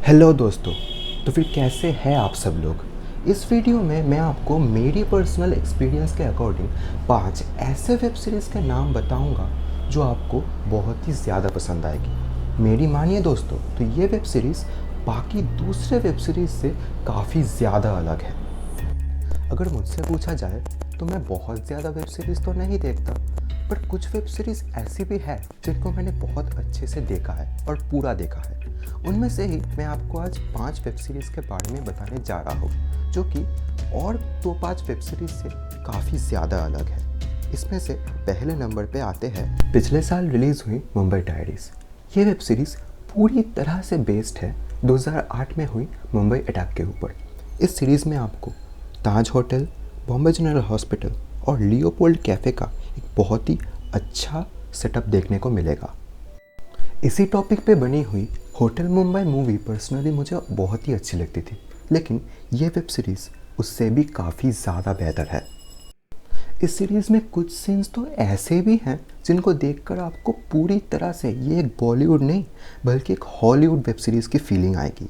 Hello दोस्तों। तो फिर कैसे हैं आप सब लोग। इस वीडियो में मैं आपको मेरी पर्सनल एक्सपीरियंस के अकॉर्डिंग 5 ऐसे वेब सीरीज़ के नाम बताऊंगा जो आपको बहुत ही ज़्यादा पसंद आएगी। मेरी मानिए दोस्तों, तो ये वेब सीरीज़ बाकी दूसरे वेब सीरीज़ से काफ़ी ज़्यादा अलग है। अगर मुझसे पूछा जाए तो मैं बहुत ज़्यादा वेब सीरीज़ तो नहीं देखता, पर कुछ वेब सीरीज़ ऐसी भी है जिनको मैंने बहुत अच्छे से देखा है और पूरा देखा है। उनमें से ही मैं आपको आज 5 वेब सीरीज़ के बारे में बताने जा रहा हूँ, जो कि और 2-5 वेब सीरीज़ से काफ़ी ज़्यादा अलग है। इसमें से पहले नंबर पे आते हैं पिछले साल रिलीज़ हुई मुंबई डायरीज़। ये वेब सीरीज़ पूरी तरह से बेस्ड है 2008 में हुई मुंबई अटैक के ऊपर। इस सीरीज़ में आपको ताज होटल, बॉम्बे जनरल हॉस्पिटल और लियोपोल्ड कैफ़े का एक बहुत ही अच्छा सेटअप देखने को मिलेगा। इसी टॉपिक पे बनी हुई होटल मुंबई मूवी पर्सनली मुझे बहुत ही अच्छी लगती थी, लेकिन ये वेब सीरीज़ उससे भी काफ़ी ज़्यादा बेहतर है। इस सीरीज़ में कुछ सीन्स तो ऐसे भी हैं जिनको देखकर आपको पूरी तरह से ये एक बॉलीवुड नहीं बल्कि एक हॉलीवुड वेब सीरीज़ की फीलिंग आएगी।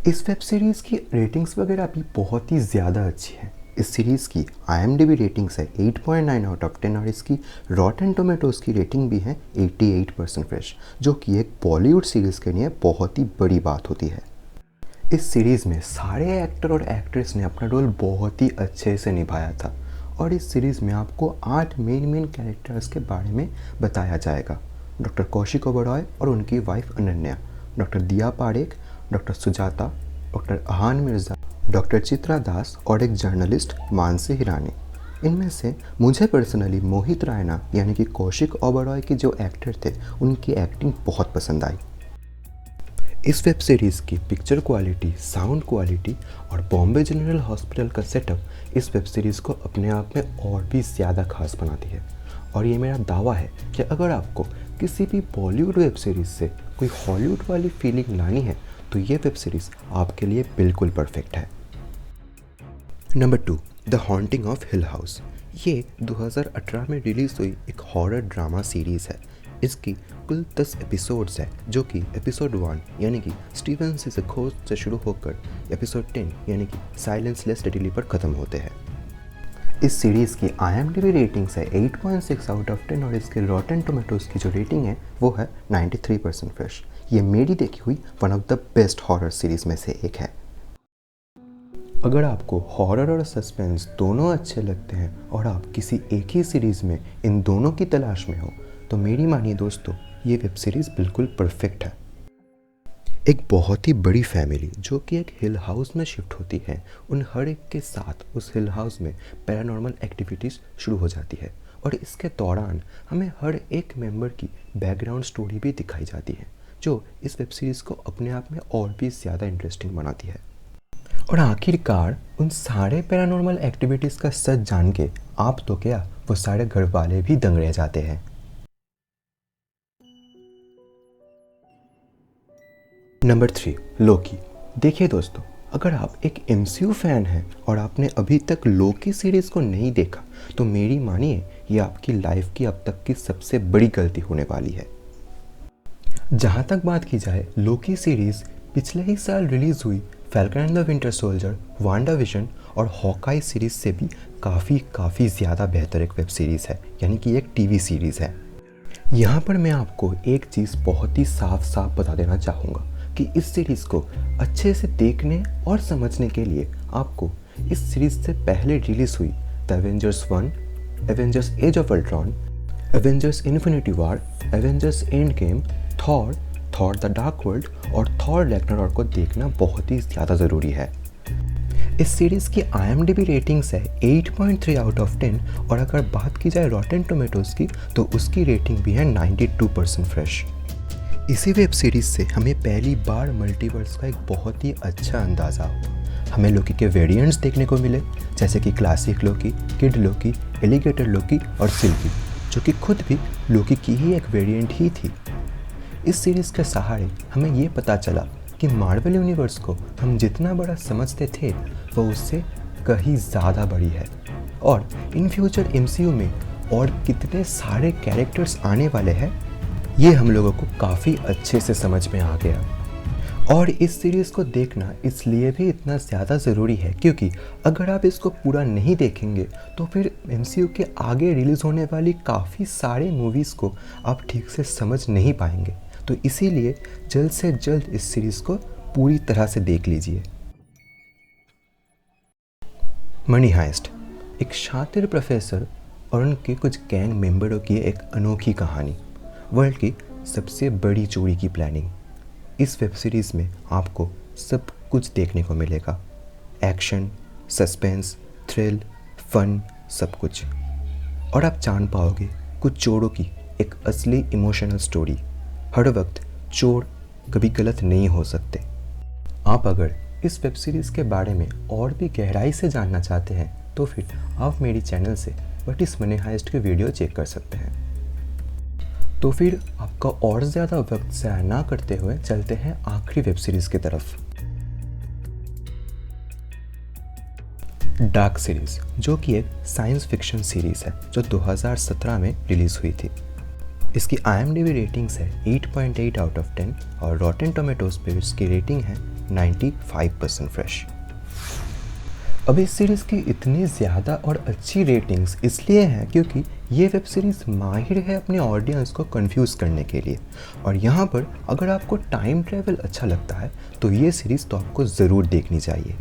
इस वेब सीरीज़ की रेटिंग्स वगैरह भी बहुत ही ज़्यादा अच्छी है। इस सीरीज़ की IMDb रेटिंग्स है 8.9 आउट ऑफ 10 और इसकी रॉटन टोमेटोज़ की रेटिंग भी है 88% फ्रेश, जो कि एक बॉलीवुड सीरीज़ के लिए बहुत ही बड़ी बात होती है। इस सीरीज़ में सारे एक्टर और एक्ट्रेस ने अपना रोल बहुत ही अच्छे से निभाया था और इस सीरीज़ में आपको 8 मेन कैरेक्टर्स के बारे में बताया जाएगा। डॉक्टर कौशिक ओबेरॉय और उनकी वाइफ अनन्या, डॉक्टर दिया Parekh, doctor Sujata, doctor Ahaan Mirza, doctor Chitra दास और एक जर्नलिस्ट मानसी हिरानी। इनमें से मुझे पर्सनली मोहित रायना यानी कि कौशिक ओबेरॉय के जो एक्टर थे उनकी एक्टिंग बहुत पसंद आई। इस वेब सीरीज़ की पिक्चर क्वालिटी, साउंड क्वालिटी और बॉम्बे जनरल हॉस्पिटल का सेटअप इस वेब सीरीज़ को अपने आप में और भी ज़्यादा खास बनाती है। और ये मेरा दावा है कि अगर आपको किसी भी बॉलीवुड वेब सीरीज़ से कोई हॉलीवुड वाली फीलिंग लानी है तो ये वेब सीरीज़ आपके लिए बिल्कुल परफेक्ट है। Number 2, the haunting of hill house. ये 2018 में रिलीज़ हुई एक हॉरर ड्रामा सीरीज़ है। इसकी कुल 10 एपिसोड्स है, जो कि एपिसोड 1 यानी कि स्टीवेंस इज अ घोस्ट से शुरू होकर एपिसोड 10 यानी कि साइलेंस लेस डेडली पर ख़त्म होते हैं। इस सीरीज़ की IMDb रेटिंग्स है 8.6 आउट ऑफ 10 और इसके रॉटन टोमेटोज़ की जो रेटिंग है वो है 93% फ्रेश। ये मेरी देखी हुई one of the best horror series में से एक है। अगर आपको हॉरर और सस्पेंस दोनों अच्छे लगते हैं और आप किसी एक ही सीरीज़ में इन दोनों की तलाश में हो तो मेरी मानिए दोस्तों, ये वेब सीरीज़ बिल्कुल परफेक्ट है। एक बहुत ही बड़ी फैमिली जो कि एक हिल हाउस में शिफ्ट होती है, उन हर एक के साथ उस हिल हाउस में पैरानॉर्मल एक्टिविटीज़ शुरू हो जाती है और इसके दौरान हमें हर एक मेंबर की बैकग्राउंड स्टोरी भी दिखाई जाती है, जो इस वेब सीरीज़ को अपने आप में और भी ज़्यादा इंटरेस्टिंग बनाती है। और आखिरकार उन सारे पैरानॉर्मल एक्टिविटीज़ का सच जान के आप तो क्या, वो सारे घर वाले भी दंग रह जाते हैं। नंबर 3, लोकी। देखिए दोस्तों, अगर आप एक MCU फ़ैन हैं और आपने अभी तक लोकी सीरीज़ को नहीं देखा तो मेरी मानिए ये आपकी लाइफ की अब तक की सबसे बड़ी गलती होने वाली है। जहाँ तक बात की जाए, लोकी सीरीज़ पिछले ही साल रिलीज़ हुई falcon and the winter soldier, WandaVision और हॉकाई सीरीज़ से भी काफ़ी ज़्यादा बेहतर एक वेब सीरीज़ है, यानी कि एक TV सीरीज़ है। यहाँ पर मैं आपको एक चीज़ बहुत ही साफ बता देना चाहूँगा कि इस सीरीज़ को अच्छे से देखने और समझने के लिए आपको इस सीरीज़ से पहले रिलीज़ हुई the Avengers 1, Avengers Age of Ultron, Avengers Infinity War, Avengers Endgame, Thor the Dark World और थॉर रैग्नारॉक को देखना बहुत ही ज़्यादा ज़रूरी है। इस सीरीज़ की IMDb रेटिंग्स है 8.3 आउट ऑफ 10 और अगर बात की जाए रॉटन टोमेटोज़ की तो उसकी रेटिंग भी है 92% फ्रेश। इसी वेब सीरीज़ से हमें पहली बार मल्टीवर्स का एक बहुत ही अच्छा अंदाज़ा हुआ। हमें लोकी के वेरिएंट्स देखने को मिले, जैसे कि क्लासिक लोकी, किड लोकी, एलिगेटर लोकी और सिल्की, जो कि खुद भी लोकी की ही एक वेरिएंट ही थी। इस सीरीज़ के सहारे हमें ये पता चला कि मार्वल यूनिवर्स को हम जितना बड़ा समझते थे वो उससे कहीं ज़्यादा बड़ी है और इन फ्यूचर MCU में और कितने सारे कैरेक्टर्स आने वाले हैं ये हम लोगों को काफ़ी अच्छे से समझ में आ गया। और इस सीरीज़ को देखना इसलिए भी इतना ज़्यादा ज़रूरी है क्योंकि अगर आप इसको पूरा नहीं देखेंगे तो फिर MCU के आगे रिलीज़ होने वाली काफ़ी सारे मूवीज़ को आप ठीक से समझ नहीं पाएंगे। तो इसीलिए जल्द से जल्द इस सीरीज़ को पूरी तरह से देख लीजिए। मनी हाइस्ट, एक शातिर प्रोफेसर और उनके कुछ गैंग मेंबरों की एक अनोखी कहानी, वर्ल्ड की सबसे बड़ी चोरी की प्लानिंग। इस वेब सीरीज़ में आपको सब कुछ देखने को मिलेगा, एक्शन, सस्पेंस, थ्रिल, फन, सब कुछ। और आप जान पाओगे कुछ चोरों की एक असली इमोशनल स्टोरी। हर वक्त चोर कभी गलत नहीं हो सकते। आप अगर इस वेब सीरीज़ के बारे में और भी गहराई से जानना चाहते हैं तो फिर आप मेरी चैनल से व्हाट इज़ मनी हाइस्ट के वीडियो चेक कर सकते हैं। तो फिर आपका और ज़्यादा वक्त ज़ाया ना करते हुए चलते हैं आखिरी वेब सीरीज़ की तरफ, डार्क सीरीज़, जो कि एक साइंस फिक्शन सीरीज़ है जो 2017 में रिलीज़ हुई थी। इसकी IMDb रेटिंग्स है 8.8 आउट ऑफ 10 और रॉटेन टोमेटोज पे इसकी रेटिंग है 95% फ्रेश। अब इस सीरीज़ की इतनी ज़्यादा और अच्छी रेटिंग्स इसलिए हैं क्योंकि ये वेब सीरीज़ माहिर है अपने ऑडियंस को कंफ्यूज करने के लिए। और यहाँ पर अगर आपको टाइम ट्रैवल अच्छा लगता है तो ये सीरीज़ तो आपको ज़रूर देखनी चाहिए।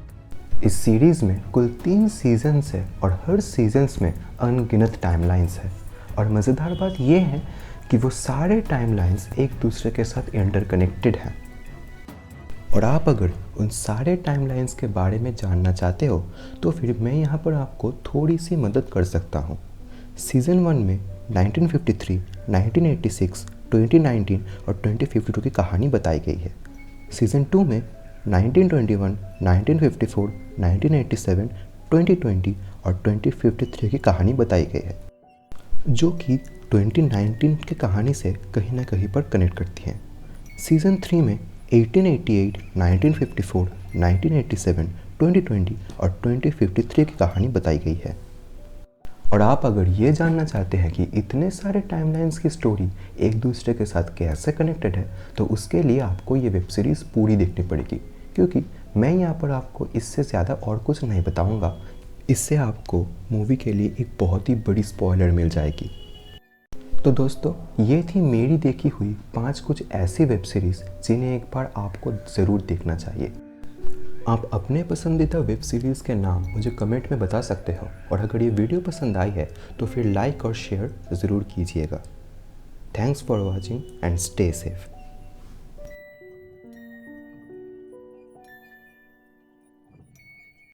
इस सीरीज़ में कुल 3 सीजन्स है और हर सीजन्स में अनगिनत टाइमलाइंस है। और मज़ेदार बात यह है कि वो सारे टाइमलाइंस एक दूसरे के साथ इंटरकनेक्टेड हैं। और आप अगर उन सारे टाइमलाइंस के बारे में जानना चाहते हो तो फिर मैं यहाँ पर आपको थोड़ी सी मदद कर सकता हूँ। सीज़न 1 में 1953, 1986, 2019 और 2052 की कहानी बताई गई है। सीज़न 2 में 1921, 1954, 1987, 2020 और 2053 की कहानी बताई गई है, जो कि 2019 की कहानी से कहीं ना कहीं पर कनेक्ट करती हैं। सीज़न 3 में 1888, 1954, 1987, 2020 और 2053 की कहानी बताई गई है। और आप अगर ये जानना चाहते हैं कि इतने सारे टाइमलाइंस की स्टोरी एक दूसरे के साथ कैसे कनेक्टेड है तो उसके लिए आपको ये वेब सीरीज़ पूरी देखनी पड़ेगी, क्योंकि मैं यहाँ पर आपको इससे ज़्यादा और कुछ नहीं बताऊँगा। इससे आपको मूवी के लिए एक बहुत ही बड़ी स्पॉइलर मिल जाएगी। तो दोस्तों, ये थी मेरी देखी हुई 5 कुछ ऐसी वेब सीरीज़ जिन्हें एक बार आपको ज़रूर देखना चाहिए। आप अपने पसंदीदा वेब सीरीज़ के नाम मुझे कमेंट में बता सकते हो और अगर ये वीडियो पसंद आई है तो फिर लाइक और शेयर ज़रूर कीजिएगा। Thanks for watching and stay safe.